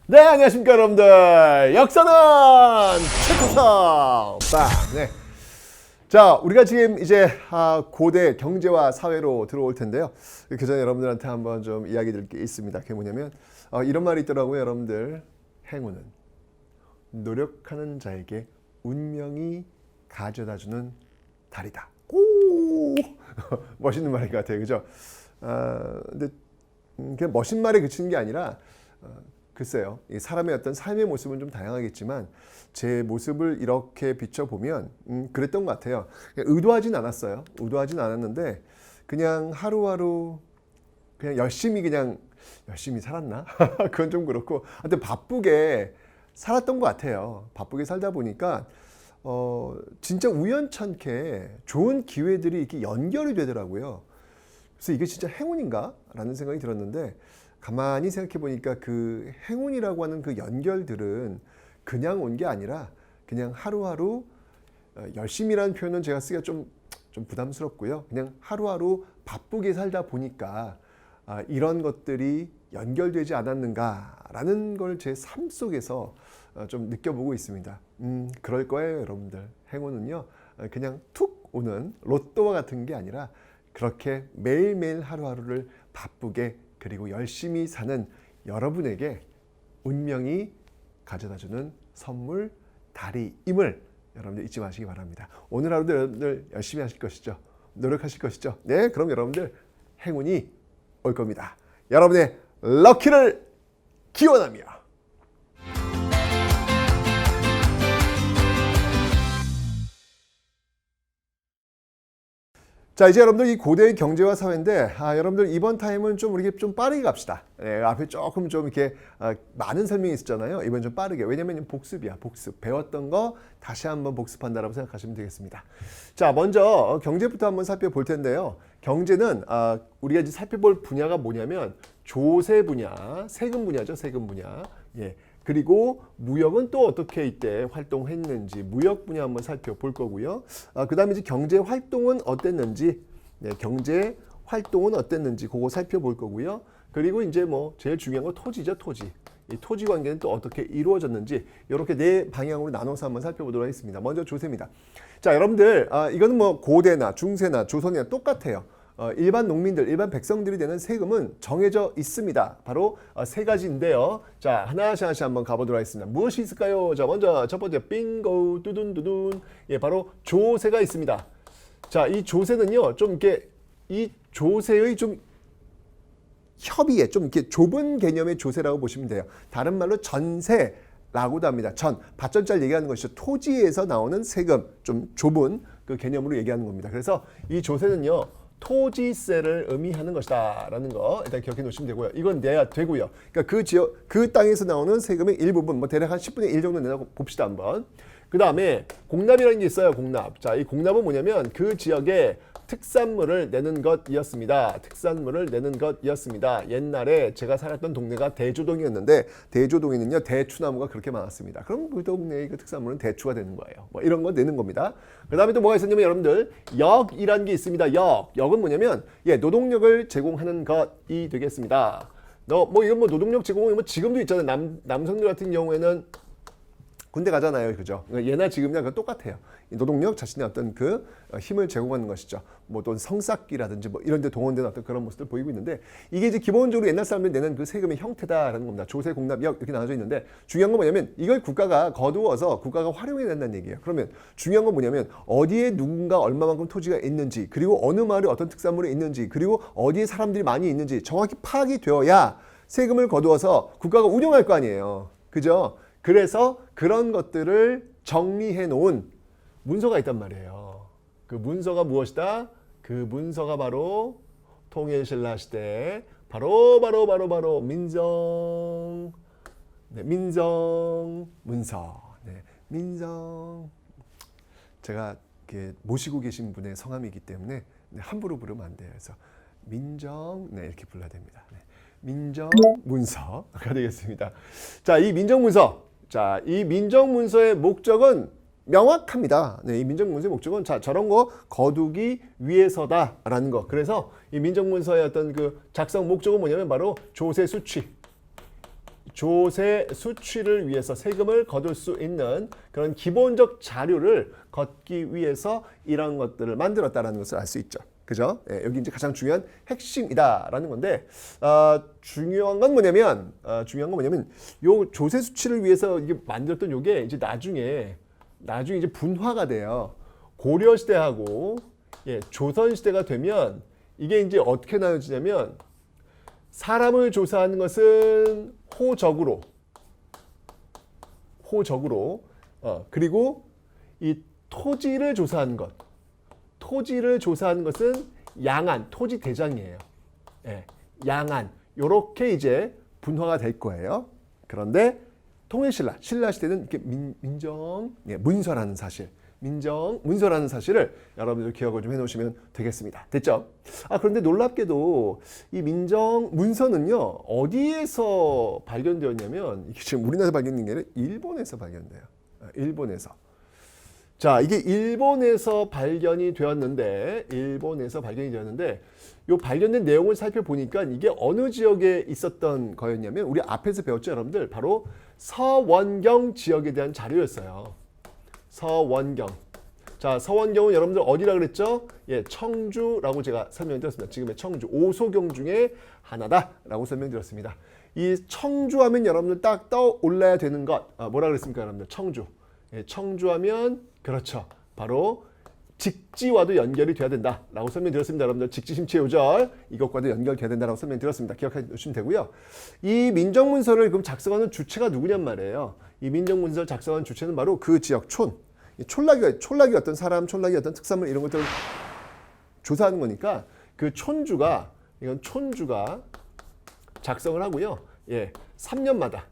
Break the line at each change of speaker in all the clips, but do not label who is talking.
네, 안녕하십니까 여러분들. 역사는 최초성 빵. 네. 자, 우리가 지금 이제 고대 경제와 사회로 들어올 텐데요. 그 전에 여러분들한테 한번 좀 이야기 드릴 게 있습니다. 그게 뭐냐면 이런 말이 있더라고요, 여러분들. 행운은 노력하는 자에게 운명이 가져다주는 달이다. 오, 멋있는 말인 것 같아요, 그죠? 근데 그냥 멋진 말에 그치는 게 아니라 글쎄요, 이 사람의 어떤 삶의 모습은 좀 다양하겠지만 제 모습을 이렇게 비춰보면 그랬던 것 같아요. 의도하진 않았어요. 의도하진 않았는데 그냥 하루하루 그냥 열심히 살았나? 그건 좀 그렇고 하여튼 바쁘게 살았던 것 같아요. 바쁘게 살다 보니까 진짜 우연찮게 좋은 기회들이 이렇게 연결이 되더라고요. 그래서 이게 진짜 행운인가? 라는 생각이 들었는데 가만히 생각해 보니까 그 행운이라고 하는 그 연결들은 그냥 온 게 아니라 그냥 하루하루 열심히라는 표현은 제가 쓰기가 좀 부담스럽고요. 그냥 하루하루 바쁘게 살다 보니까 이런 것들이 연결되지 않았는가라는 걸 제 삶 속에서 좀 느껴보고 있습니다. 그럴 거예요, 여러분들. 행운은요, 그냥 툭 오는 로또와 같은 게 아니라 그렇게 매일매일 하루하루를 바쁘게 그리고 열심히 사는 여러분에게 운명이 가져다주는 선물, 달이임을 여러분들 잊지 마시기 바랍니다. 오늘 하루도 여러분들 열심히 하실 것이죠. 노력하실 것이죠. 네, 그럼 여러분들 행운이 올 겁니다. 여러분의 럭키를 기원하며 자, 이제 여러분들 이 고대의 경제와 사회인데 여러분들 이번 타임은 좀 우리 좀 빠르게 갑시다. 네, 앞에 조금 좀 이렇게 많은 설명이 있었잖아요. 이번 좀 빠르게. 왜냐면 복습이야. 복습. 배웠던 거 다시 한번 복습한다라고 생각하시면 되겠습니다. 자, 먼저 경제부터 한번 살펴볼 텐데요. 경제는 우리가 이제 살펴볼 분야가 뭐냐면 조세 분야, 세금 분야죠. 세금 분야. 예. 그리고 무역은 또 어떻게 이때 활동했는지 무역 분야 한번 살펴볼 거고요. 그 다음에 이제 경제 활동은 어땠는지, 네, 경제 활동은 어땠는지 그거 살펴볼 거고요. 그리고 이제 뭐 제일 중요한 건 토지죠, 토지. 이 토지 관계는 또 어떻게 이루어졌는지 이렇게 네 방향으로 나눠서 한번 살펴보도록 하겠습니다. 먼저 조세입니다. 자, 여러분들 이거는 뭐 고대나 중세나 조선이나 똑같아요. 일반 농민들, 일반 백성들이 내는 세금은 정해져 있습니다. 바로 세 가지인데요. 자, 하나씩 한번 가보도록 하겠습니다. 무엇이 있을까요? 자, 먼저 첫 번째 빙고 두둔두둔. 예, 바로 조세가 있습니다. 자, 이 조세는요, 좀 이렇게 이 조세의 좀 협의에 좀 이렇게 좁은 개념의 조세라고 보시면 돼요. 다른 말로 전세라고도 합니다. 밭전자를 얘기하는 것이죠. 토지에서 나오는 세금, 좀 좁은 그 개념으로 얘기하는 겁니다. 그래서 이 조세는요, 토지세를 의미하는 것이다 라는 거 일단 기억해 놓으시면 되고요. 이건 내야 되고요. 그러니까 그 땅에서 나오는 세금의 일부분, 뭐 대략 한 10분의 1 정도 내라고 봅시다 한번. 그 다음에 공납이라는 게 있어요. 공납. 자, 이 공납은 뭐냐면 그 지역에 특산물을 내는 것이었습니다. 특산물을 내는 것이었습니다. 옛날에 제가 살았던 동네가 대조동이었는데 대조동에는요, 대추나무가 그렇게 많았습니다. 그럼 그 동네의 그 특산물은 대추가 되는 거예요. 뭐 이런 거 내는 겁니다. 그 다음에 또 뭐가 있었냐면 여러분들 역이라는 게 있습니다. 역은 뭐냐면 노동력을 제공하는 것이 되겠습니다. 이건 뭐 노동력 제공은 뭐 지금도 있잖아요. 남성들 같은 경우에는 군대 가잖아요, 그죠? 예나 지금이나 그건 똑같아요. 노동력 자신의 어떤 그 힘을 제공하는 것이죠. 뭐 또 성쌓기라든지 뭐 이런 데 동원되는 어떤 그런 모습들 보이고 있는데 이게 이제 기본적으로 옛날 사람들이 내는 그 세금의 형태다라는 겁니다. 조세, 공납, 역 이렇게 나눠져 있는데 중요한 건 뭐냐면 이걸 국가가 거두어서 국가가 활용해야 된다는 얘기예요. 그러면 중요한 건 뭐냐면 어디에 누군가 얼마만큼 토지가 있는지 그리고 어느 마을에 어떤 특산물이 있는지 그리고 어디에 사람들이 많이 있는지 정확히 파악이 되어야 세금을 거두어서 국가가 운영할 거 아니에요. 그죠? 그래서 그런 것들을 정리해 놓은 문서가 있단 말이에요. 그 문서가 무엇이다? 그 문서가 바로 통일신라 시대 바로 민정. 네, 민정 문서. 네, 민정. 제가 모시고 계신 분의 성함이기 때문에 함부로 부르면 안 돼요. 그래서 민정, 네, 이렇게 불러야 됩니다. 네, 민정 문서가 되겠습니다. 자, 이 민정 문서. 자, 이 민정문서의 목적은 명확합니다. 네, 이 민정문서의 목적은 저런 거 거두기 위해서다라는 거. 그래서 이 민정문서의 어떤 그 작성 목적은 뭐냐면 바로 조세 수취. 조세 수취를 위해서 세금을 거둘 수 있는 그런 기본적 자료를 걷기 위해서 이런 것들을 만들었다라는 것을 알 수 있죠. 그죠? 예, 여기 이제 가장 중요한 핵심이다라는 건데 중요한 건 뭐냐면 요 조세 수취를 위해서 이게 만들었던 요게 이제 나중에 이제 분화가 돼요. 고려 시대하고 조선 시대가 되면 이게 이제 어떻게 나눠지냐면 사람을 조사하는 것은 호적으로 그리고 이 토지를 조사하는 것은 양안, 토지 대장이에요. 양안 요렇게 이제 분화가 될 거예요. 그런데 통일신라, 신라 시대는 이렇게 문서라는 사실, 문서라는 사실을 여러분들 기억을 좀 해놓으시면 되겠습니다. 됐죠? 그런데 놀랍게도 이 문서는요 어디에서 발견되었냐면 이게 지금 우리나라에서 발견된 게 아니라 일본에서 발견돼요. 일본에서. 자, 이게 일본에서 발견이 되었는데 요 발견된 내용을 살펴보니까 이게 어느 지역에 있었던 거였냐면 우리 앞에서 배웠죠, 여러분들. 바로 서원경 지역에 대한 자료였어요. 서원경. 자, 서원경은 여러분들 어디라 그랬죠? 청주라고 제가 설명드렸습니다. 지금의 청주, 오소경 중에 하나다라고 설명드렸습니다. 이 청주하면 여러분들 딱 떠올라야 되는 것 뭐라 그랬습니까, 여러분들? 청주. 청주하면 그렇죠. 바로 직지와도 연결이 돼야 된다라고 설명드렸습니다. 여러분들 직지심체 요절 이것과도 연결돼야 된다라고 설명드렸습니다. 기억해 주시면 되고요. 이 민정문서를 그럼 작성하는 주체가 누구냔 말이에요. 이 민정문서를 작성하는 주체는 바로 그 지역 촌락이 어떤 사람, 촌락이 어떤 특산물 이런 것들을 조사하는 거니까 그 촌주가 작성을 하고요. 3년마다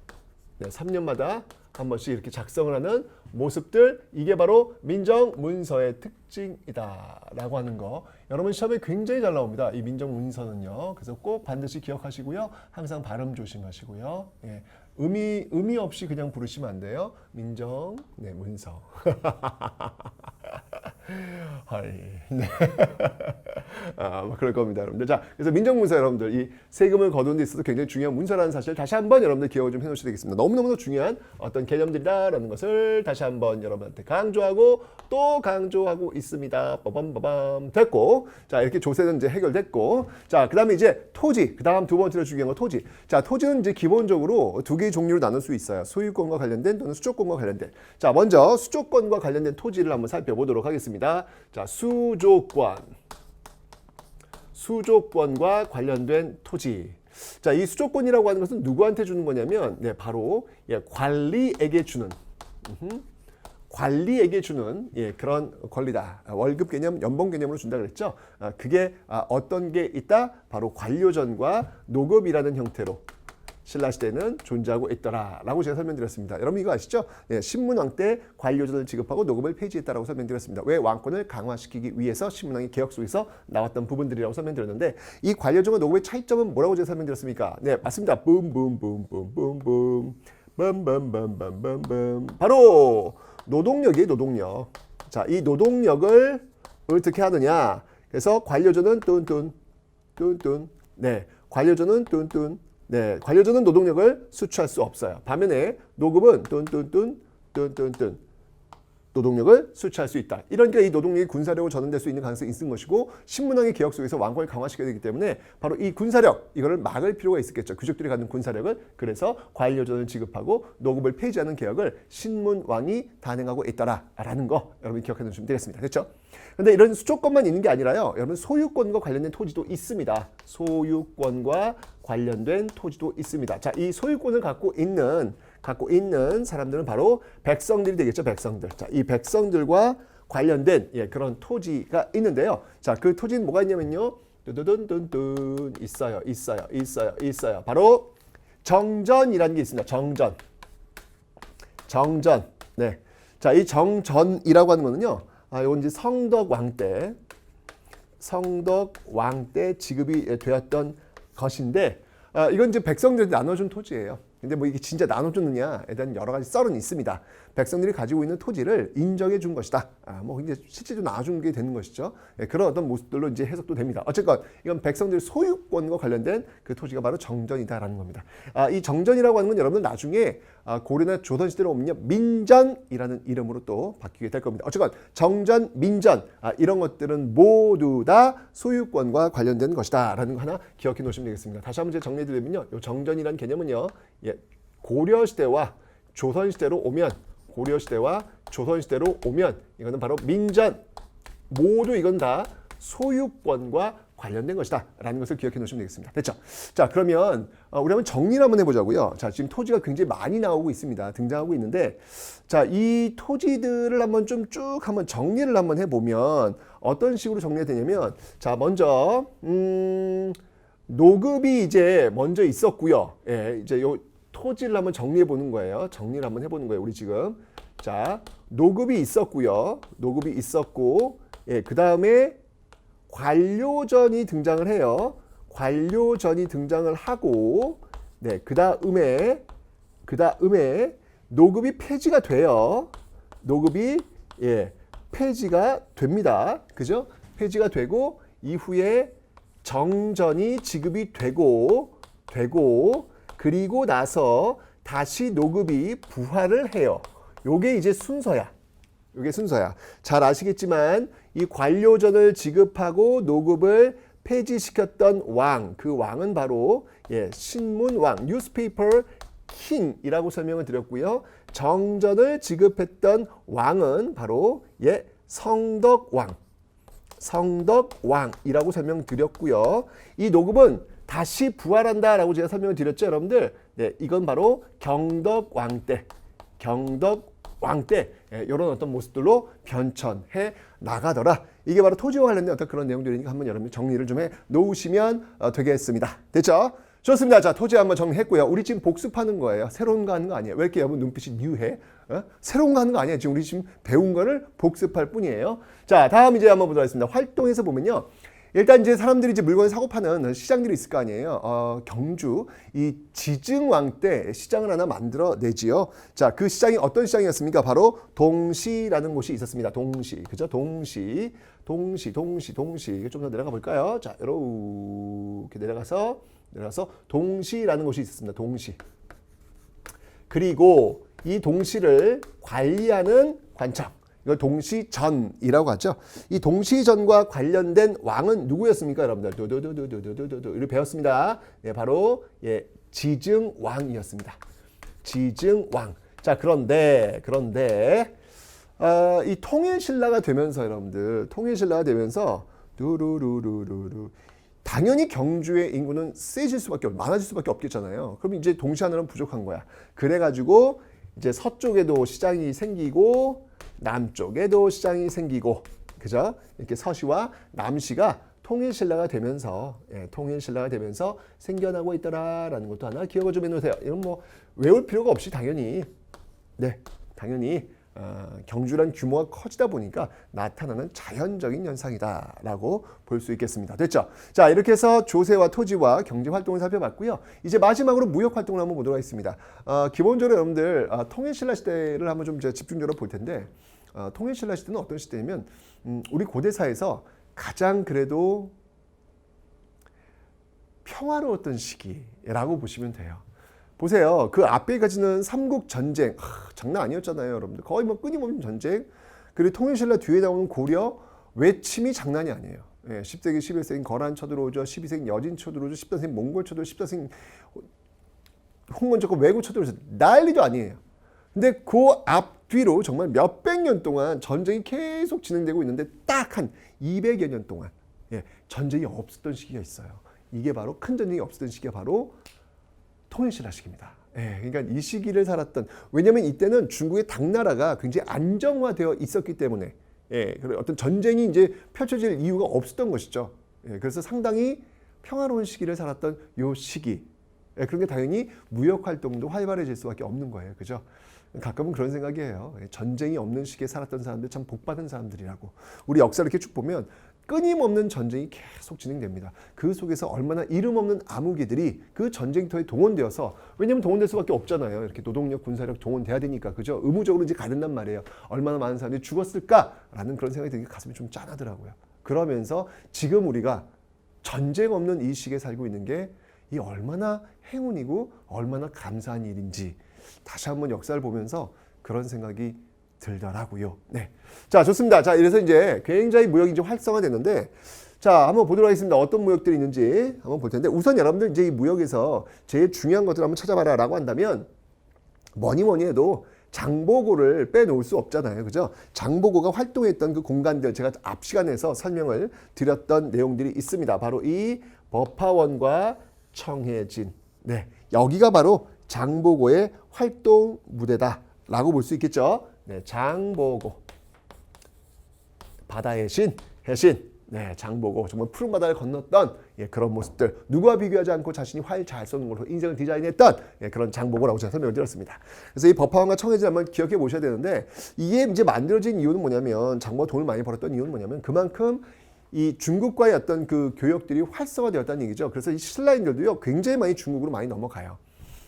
한 번씩 이렇게 작성을 하는 모습들, 이게 바로 민정문서의 특징이다라고 하는 거. 여러분 시험에 굉장히 잘 나옵니다. 이 민정문서는요. 그래서 꼭 반드시 기억하시고요. 항상 발음 조심하시고요. 의미 없이 그냥 부르시면 안 돼요. 문서. 네. 그럴 겁니다, 여러분들. 자, 그래서 민정문서 여러분들 이 세금을 거두는 데 있어서 굉장히 중요한 문서라는 사실 다시 한번 여러분들 기억을 좀 해놓으셔야 되겠습니다. 너무너무 중요한 어떤 개념들이다라는 것을 다시 한번 여러분한테 강조하고 또 강조하고 있습니다. 빠밤 됐고, 자 이렇게 조세는 이제 해결됐고, 자 그다음에 이제 토지, 그다음 두 번째로 중요한 건 토지. 자 토지는 이제 기본적으로 두 개의 종류로 나눌 수 있어요. 소유권과 관련된 또는 수조권과 관련된. 자 먼저 수조권과 관련된 토지를 한번 살펴보도록 하겠습니다. 자 수조권과 관련된 토지. 자, 이 수조권이라고 하는 것은 누구한테 주는 거냐면, 바로 관리에게 주는 그런 권리다. 월급 개념, 연봉 개념으로 준다 그랬죠. 그게 어떤 게 있다? 바로 관료전과 노급이라는 형태로 신라시대는 존재하고 있더라라고 제가 설명드렸습니다. 여러분 이거 아시죠? 신문왕 때 관료전을 지급하고 노급을 폐지했다라고 설명드렸습니다. 왜? 왕권을 강화시키기 위해서 신문왕의 개혁 속에서 나왔던 부분들이라고 설명드렸는데, 이 관료전과 노급의 차이점은 뭐라고 제가 설명드렸습니까? 네, 맞습니다. 붐붐붐붐붐붐 바로 노동력이에요. 노동력. 자, 이 노동력을 어떻게 하느냐? 그래서 관료전은 뚠뚠 관료전은 뚠뚠 관료전은 노동력을 수취할 수 없어요. 반면에 노급은 뚠뚠 노동력을 수취할 수 있다. 이러니까 이 노동력이 군사력으로 전환될 수 있는 가능성이 있는 것이고, 신문왕의 개혁 속에서 왕권을 강화시켜야 되기 때문에 바로 이 군사력, 이거를 막을 필요가 있었겠죠. 귀족들이 갖는 군사력을. 그래서 관료전을 지급하고 노급을 폐지하는 개혁을 신문왕이 단행하고 있더라라는 거 여러분 기억해 두시면 되겠습니다. 됐죠? 근데 이런 수조권만 있는 게 아니라요. 여러분 소유권과 관련된 토지도 있습니다. 소유권과 관련된 토지도 있습니다. 자, 이 소유권을 갖고 있는 사람들은 바로 백성들이 되겠죠. 백성들. 자, 이 백성들과 관련된 그런 토지가 있는데요. 자, 그 토지는 뭐가 있냐면요. 뚜두둔둔둔 있어요. 바로 정전이라는 게 있습니다. 정전. 네. 자, 이 정전이라고 하는 거는요. 이건 이제 성덕 왕 때 지급이 되었던 것인데, 이건 이제 백성들한테 나눠준 토지예요. 근데 뭐 이게 진짜 나눠줬느냐에 대한 여러 가지 썰은 있습니다. 백성들이 가지고 있는 토지를 인정해 준 것이다. 뭐 이제 실제로 나눠준 게 되는 것이죠. 그런 어떤 모습들로 이제 해석도 됩니다. 어쨌건 이건 백성들의 소유권과 관련된 그 토지가 바로 정전이다라는 겁니다. 이 정전이라고 하는 건 여러분들 나중에 고려나 조선 시대로 오면 민전이라는 이름으로 또 바뀌게 될 겁니다. 어쨌건 정전, 민전 이런 것들은 모두 다 소유권과 관련된 것이다라는 거 하나 기억해 놓으시면 되겠습니다. 다시 한번 정리해 드리면요, 이 정전이라는 개념은요, 고려 시대와 조선 시대로 오면 이거는 바로 민전, 모두 이건 다 소유권과 관련된 것이다 라는 것을 기억해 놓으시면 되겠습니다. 됐죠? 자, 그러면 우리 한번 정리를 한번 해보자고요. 자, 지금 토지가 굉장히 많이 나오고 있습니다. 등장하고 있는데, 자, 이 토지들을 한번 좀 쭉 한번 정리를 한번 해보면 어떤 식으로 정리가 되냐면, 자, 먼저 노급이 이제 먼저 있었고요. 이제 요 토지를 한번 정리해 보는 거예요. 정리를 한번 해보는 거예요. 우리 지금. 자, 노급이 있었고요. 노급이 있었고, 그 다음에 관료전이 등장을 해요. 관료전이 등장을 하고, 그 다음에 노급이 폐지가 돼요. 노급이 폐지가 됩니다. 그죠? 폐지가 되고 이후에 정전이 지급이 되고 그리고 나서 다시 노급이 부활을 해요. 요게 이제 순서야. 잘 아시겠지만 이 관료전을 지급하고 노급을 폐지시켰던 왕, 그 왕은 바로 신문왕, 뉴스페이퍼 킹이라고 설명을 드렸고요. 정전을 지급했던 왕은 바로 성덕왕이라고 설명드렸고요. 이 노급은 다시 부활한다라고 제가 설명을 드렸죠, 여러분들. 이건 바로 경덕왕 때 이런 어떤 모습들로 변천해 나가더라. 이게 바로 토지와 관련된 어떤 그런 내용들이니까 한번 여러분 정리를 좀 해 놓으시면 되겠습니다. 됐죠? 좋습니다. 자, 토지 한번 정리했고요. 우리 지금 복습하는 거예요. 새로운 거 하는 거 아니에요. 왜 이렇게 여러분 눈빛이 뉴해? 새로운 거 하는 거 아니에요. 지금 우리 지금 배운 거를 복습할 뿐이에요. 자, 다음 이제 한번 보도록 하겠습니다. 활동에서 보면요. 일단 이제 사람들이 이제 물건을 사고 파는 시장들이 있을 거 아니에요. 경주 이 지증왕 때 시장을 하나 만들어 내지요. 자, 그 시장이 어떤 시장이었습니까? 바로 동시라는 곳이 있었습니다. 동시, 그죠? 동시. 좀 더 내려가 볼까요? 자, 이렇게 내려가서 동시라는 곳이 있었습니다. 동시. 그리고 이 동시를 관리하는 관청. 이걸 동시전이라고 하죠. 이 동시전과 관련된 왕은 누구였습니까, 여러분들? 이렇게 배웠습니다. 바로 지증왕이었습니다. 지증왕. 자, 그런데 이 통일신라가 되면서 여러분들, 당연히 경주의 인구는 세질 수밖에 많아질 수밖에 없겠잖아요. 그럼 이제 동시 하나는 부족한 거야. 그래가지고 이제 서쪽에도 시장이 생기고 남쪽에도 시장이 생기고, 그죠? 이렇게 서시와 남시가 통일신라가 되면서 생겨나고 있더라라는 것도 하나 기억을 좀 해놓으세요. 이건 뭐 외울 필요가 없이 당연히 경주란 규모가 커지다 보니까 나타나는 자연적인 현상이다라고 볼 수 있겠습니다. 됐죠? 자, 이렇게 해서 조세와 토지와 경제 활동을 살펴봤고요. 이제 마지막으로 무역 활동을 한번 보도록 하겠습니다. 기본적으로 여러분들 통일신라 시대를 한번 좀 집중적으로 볼 텐데, 통일신라 시대는 어떤 시대냐면 우리 고대사에서 가장 그래도 평화로웠던 시기라고 보시면 돼요. 보세요. 그 앞에까지는 삼국 전쟁 장난 아니었잖아요, 여러분들. 거의 뭐 끊임없는 전쟁. 그리고 통일신라 뒤에 나오는 고려 외침이 장난이 아니에요. 10세기, 11세기 거란 쳐들어오죠. 12세기 여진 쳐들어오죠. 13세기 몽골 쳐들어오죠. 14세기 홍건 잡고 왜구 쳐들어오죠. 난리도 아니에요. 근데 그 앞뒤로 정말 몇백 년 동안 전쟁이 계속 진행되고 있는데 딱 한 200여 년 동안 전쟁이 없었던 시기가 있어요. 이게 바로 큰 전쟁이 없었던 시기가 바로 통일신라 시기입니다. 그러니까 이 시기를 살았던, 왜냐하면 이때는 중국의 당나라가 굉장히 안정화되어 있었기 때문에 어떤 전쟁이 이제 펼쳐질 이유가 없었던 것이죠. 그래서 상당히 평화로운 시기를 살았던 요 시기. 그런 게 당연히 무역 활동도 활발해질 수밖에 없는 거예요. 그죠? 가끔은 그런 생각이에요. 전쟁이 없는 시기에 살았던 사람들 참 복받은 사람들이라고. 우리 역사를 이렇게 쭉 보면 끊임없는 전쟁이 계속 진행됩니다. 그 속에서 얼마나 이름 없는 암흑이들이 그 전쟁터에 동원되어서, 왜냐면 동원될 수밖에 없잖아요. 이렇게 노동력, 군사력 동원돼야 되니까, 그죠? 의무적으로 이제 가된단 말이에요. 얼마나 많은 사람들이 죽었을까라는 그런 생각이 드는 게 가슴이 좀 짠하더라고요. 그러면서 지금 우리가 전쟁 없는 이 시기에 살고 있는 게 이 얼마나 행운이고 얼마나 감사한 일인지 다시 한번 역사를 보면서 그런 생각이 들더라고요. 네. 자, 좋습니다. 자, 이래서 이제 굉장히 무역이 이제 활성화됐는데, 자, 한번 보도록 하겠습니다. 어떤 무역들이 있는지 한번 볼 텐데, 우선 여러분들 이제 이 무역에서 제일 중요한 것들을 한번 찾아봐라 라고 한다면, 뭐니 해도 장보고를 빼놓을 수 없잖아요. 그죠? 장보고가 활동했던 그 공간들, 제가 앞 시간에서 설명을 드렸던 내용들이 있습니다. 바로 이 법화원과 청해진. 네. 여기가 바로 장보고의 활동 무대다라고 볼 수 있겠죠. 네. 장보고. 바다의 신, 해신. 네. 장보고. 정말 푸른 바다를 건넜던 그런 모습들. 누구와 비교하지 않고 자신이 활 잘 쏘는 걸로 인생을 디자인했던 그런 장보고라고 제가 설명을 드렸습니다. 그래서 이 법화원과 청해진 한번 기억해 보셔야 되는데, 이게 이제 만들어진 이유는 뭐냐면, 장보고가 돈을 많이 벌었던 이유는 뭐냐면, 그만큼 이 중국과의 어떤 그 교역들이 활성화되었다는 얘기죠. 그래서 이 신라인들도요, 굉장히 많이 중국으로 많이 넘어가요.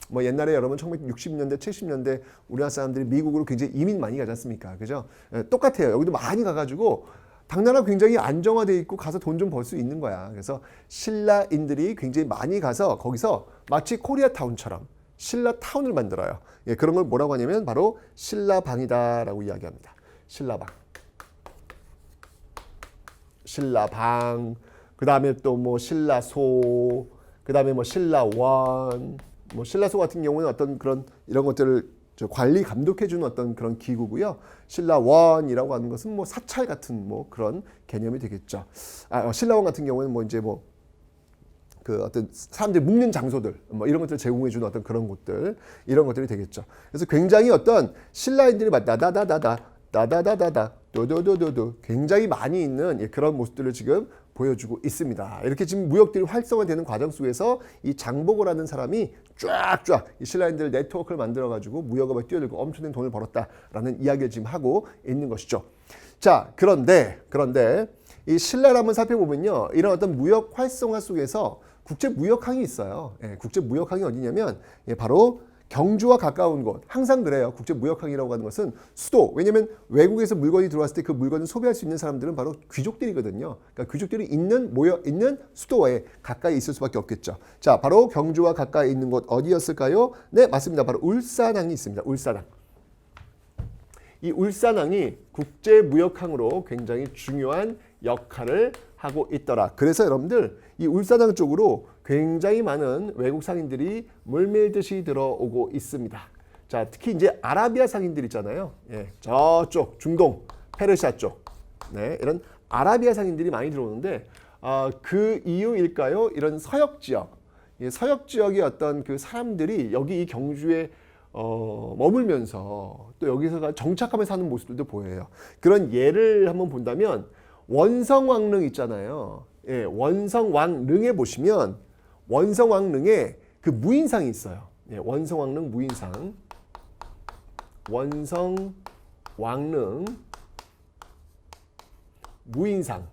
뭐 옛날에 여러분 1960년대, 70년대 우리나라 사람들이 미국으로 굉장히 이민 많이 가지 않습니까? 그죠? 똑같아요. 여기도 많이 가가지고 당나라 굉장히 안정화돼 있고 가서 돈 좀 벌 수 있는 거야. 그래서 신라인들이 굉장히 많이 가서 거기서 마치 코리아타운처럼 신라타운을 만들어요. 그런 걸 뭐라고 하냐면 바로 신라방이다라고 이야기합니다. 신라방. 신라방, 그 다음에 또 뭐 신라소, 그 다음에 뭐 신라원, 뭐 신라소 같은 경우는 어떤 그런 이런 것들을 관리 감독해주는 어떤 그런 기구고요. 신라원이라고 하는 것은 뭐 사찰 같은 뭐 그런 개념이 되겠죠. 신라원 같은 경우는 뭐 이제 뭐 그 어떤 사람들이 묵는 장소들 뭐 이런 것들을 제공해주는 어떤 그런 곳들, 이런 것들이 되겠죠. 그래서 굉장히 어떤 신라인들이 나다다다다 도도도도도 굉장히 많이 있는 그런 모습들을 지금 보여주고 있습니다. 이렇게 지금 무역들이 활성화되는 과정 속에서 이 장보고라는 사람이 쫙쫙 이 신라인들 네트워크를 만들어가지고 무역업에 뛰어들고 엄청난 돈을 벌었다라는 이야기를 지금 하고 있는 것이죠. 자, 그런데 이 신라를 한번 살펴보면요, 이런 어떤 무역 활성화 속에서 국제 무역항이 있어요. 국제 무역항이 어디냐면 바로 경주와 가까운 곳. 항상 그래요. 국제 무역항이라고 하는 것은 수도. 왜냐하면 외국에서 물건이 들어왔을 때 그 물건을 소비할 수 있는 사람들은 바로 귀족들이거든요. 그러니까 귀족들이 모여 있는 수도에 가까이 있을 수밖에 없겠죠. 자, 바로 경주와 가까이 있는 곳 어디였을까요? 네, 맞습니다. 바로 울산항이 있습니다. 울산항. 이 울산항이 국제 무역항으로 굉장히 중요한 역할을 하고 있더라. 그래서 여러분들 이 울산항 쪽으로 굉장히 많은 외국 상인들이 물밀듯이 들어오고 있습니다. 자, 특히 이제 아라비아 상인들 있잖아요. 저쪽 중동, 페르시아 쪽, 이런 아라비아 상인들이 많이 들어오는데, 그 이유일까요? 이런 서역 지역, 서역 지역의 어떤 그 사람들이 여기 이 경주에 머물면서 또 여기서 정착하면서 사는 모습들도 보여요. 그런 예를 한번 본다면 원성왕릉 있잖아요. 원성왕릉에 보시면 원성왕릉에 그 무인상이 있어요. 원성왕릉 무인상. 원성왕릉 무인상.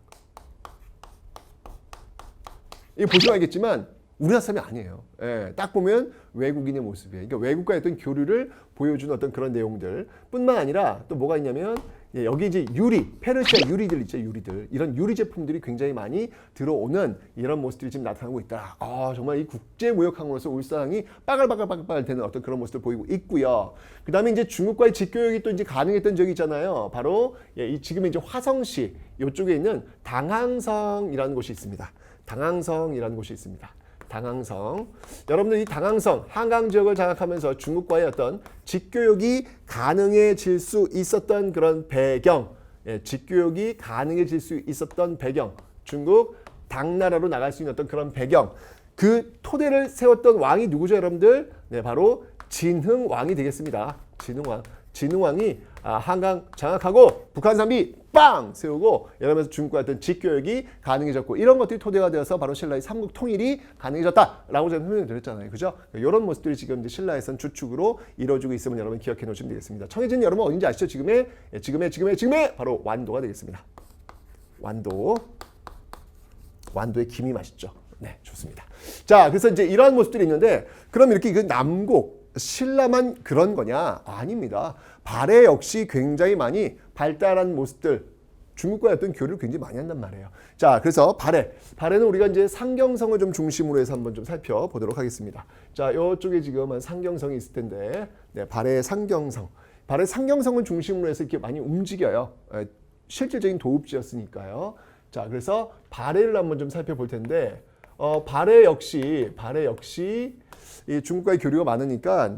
이 보시면 알겠지만 우리나라 사람이 아니에요. 딱 보면 외국인의 모습이에요. 그러니까 외국과의 어떤 교류를 보여주는 어떤 그런 내용들 뿐만 아니라 또 뭐가 있냐면, 여기 이제 유리, 페르시아 유리들 있죠, 유리들. 이런 유리 제품들이 굉장히 많이 들어오는 이런 모습들이 지금 나타나고 있다. 정말 이 국제 무역항으로서 울산항이 빠글빠글 되는 어떤 그런 모습을 보이고 있고요. 그 다음에 이제 중국과의 직교역이 또 이제 가능했던 지역이 있잖아요. 바로 이 지금 이제 화성시 이쪽에 있는 당항성이라는 곳이 있습니다. 당항성이라는 곳이 있습니다. 당항성. 여러분들 이 당항성, 한강 지역을 장악하면서 중국과의 어떤 직교역이 가능해질 수 있었던 그런 배경, 직교역이 가능해질 수 있었던 배경, 중국 당나라로 나갈 수 있는 어떤 그런 배경, 그 토대를 세웠던 왕이 누구죠, 여러분들? 바로 진흥왕이 되겠습니다. 진흥왕. 진흥왕이 한강 장악하고 북한 산비 빵 세우고 이러면서 중국과 어떤 직교역이 가능해졌고, 이런 것들이 토대가 되어서 바로 신라의 삼국 통일이 가능해졌다라고 제가 설명을 드렸잖아요. 그죠? 이런 모습들이 지금 이제 신라에선 주축으로 이루어지고 있음을 여러분 기억해 놓으시면 되겠습니다. 청해진 여러분 어딘지 아시죠? 지금의 바로 완도가 되겠습니다. 완도. 완도의 김이 맛있죠. 네, 좋습니다. 자, 그래서 이제 이러한 모습들이 있는데 그럼 이렇게 그 남곡 신라만 그런 거냐? 아닙니다. 발해 역시 굉장히 많이 발달한 모습들 중국과의 어떤 교류를 굉장히 많이 한단 말이에요. 자, 그래서 발해는 우리가 이제 상경성을 좀 중심으로 해서 한번 좀 살펴보도록 하겠습니다. 자, 이쪽에 지금 한 상경성이 있을 텐데, 네, 발해 상경성. 발해 상경성을 중심으로 해서 이렇게 많이 움직여요. 실질적인 도읍지였으니까요. 자, 그래서 발해를 한번 좀 살펴볼 텐데, 발해 역시 이 중국과의 교류가 많으니까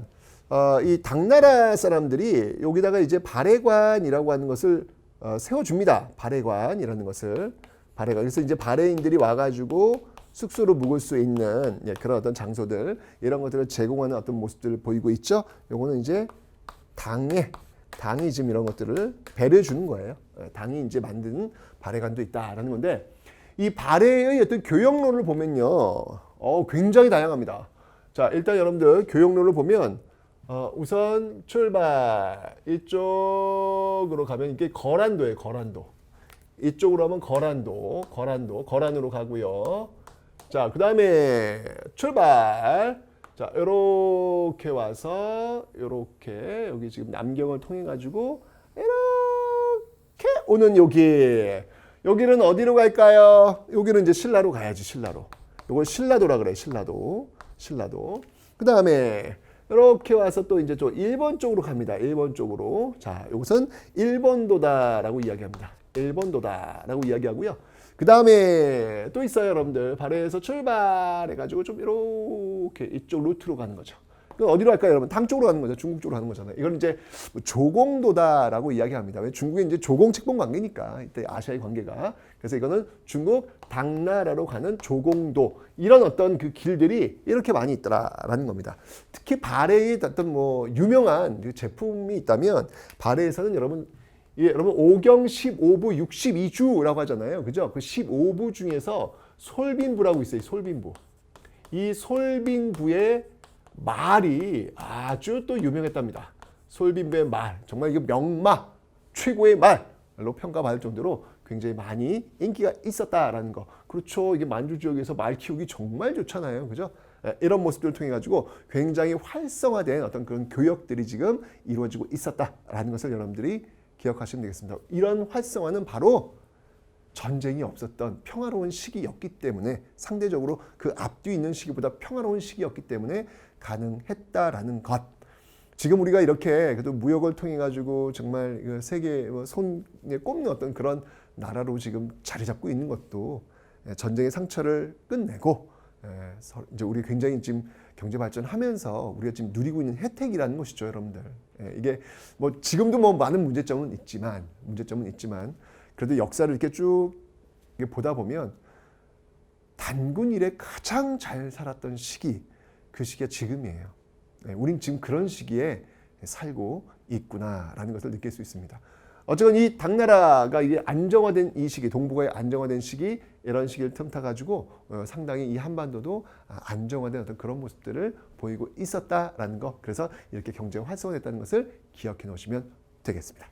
이 당나라 사람들이 여기다가 이제 발해관이라고 하는 것을 세워줍니다. 발해관이라는 것을 그래서 이제 발해인들이 와가지고 숙소로 묵을 수 있는 그런 어떤 장소들 이런 것들을 제공하는 어떤 모습들을 보이고 있죠. 요거는 이제 당이 지금 이런 것들을 배려해 주는 거예요. 당이 이제 만든 발해관도 있다라는 건데 이 발해의 어떤 교역로를 보면요, 굉장히 다양합니다. 자, 일단 여러분들 교역로를 보면 우선 출발 이쪽으로 가면 이게 거란도예요. 거란도 이쪽으로 하면 거란으로 가고요. 자, 그 다음에 출발. 자, 요렇게 와서 요렇게 여기 지금 남경을 통해 가지고 이렇게 오는 여기는 어디로 갈까요? 여기는 이제 신라로 가야지. 신라로. 요걸 신라도라 그래. 신라도. 그 다음에 이렇게 와서 또 이제 좀 일본 쪽으로 갑니다. 일본 쪽으로. 자, 이것은 일본도다라고 이야기합니다. 일본도다라고 이야기하고요. 그 다음에 또 있어요, 여러분들. 발해에서 출발해가지고 좀 이렇게 이쪽 루트로 가는 거죠. 그럼 어디로 갈까요, 여러분? 당 쪽으로 가는 거죠. 중국 쪽으로 가는 거잖아요. 이건 이제 조공도다라고 이야기합니다. 왜 중국이 이제 조공책봉 관계니까 이때 아시아의 관계가. 그래서 이거는 중국 당나라로 가는 조공도 이런 어떤 그 길들이 이렇게 많이 있더라라는 겁니다. 특히 발해의 어떤 뭐 유명한 그 제품이 있다면 발해에서는 여러분 5경 15부 62주라고 하잖아요. 그죠? 그 15부 중에서 솔빈부라고 있어요. 솔빈부. 이 솔빈부의 말이 아주 또 유명했답니다. 솔빈부의 말, 정말 이게 명마, 최고의 말로 평가받을 정도로 굉장히 많이 인기가 있었다라는 거. 그렇죠. 이게 만주 지역에서 말 키우기 정말 좋잖아요. 그죠? 이런 모습들을 통해 가지고 굉장히 활성화된 어떤 그런 교역들이 지금 이루어지고 있었다라는 것을 여러분들이 기억하시면 되겠습니다. 이런 활성화는 바로 전쟁이 없었던 평화로운 시기였기 때문에 상대적으로 그 앞뒤 있는 시기보다 평화로운 시기였기 때문에 가능했다라는 것. 지금 우리가 이렇게 그래도 무역을 통해 가지고 정말 세계 손에 꼽는 어떤 그런 나라로 지금 자리 잡고 있는 것도 전쟁의 상처를 끝내고 이제 우리 굉장히 지금 경제 발전하면서 우리가 지금 누리고 있는 혜택이라는 것이죠, 여러분들. 이게 뭐 지금도 뭐 많은 문제점은 있지만 그래도 역사를 이렇게 쭉 보다 보면 단군 이래 가장 잘 살았던 시기, 그 시기가 지금이에요. 우린 지금 그런 시기에 살고 있구나라는 것을 느낄 수 있습니다. 어쨌건 이 당나라가 이게 안정화된 이 시기, 동북아의 안정화된 시기, 이런 시기를 틈타 가지고 상당히 이 한반도도 안정화된 어떤 그런 모습들을 보이고 있었다라는 거. 그래서 이렇게 경제가 활성화됐다는 것을 기억해 놓으시면 되겠습니다.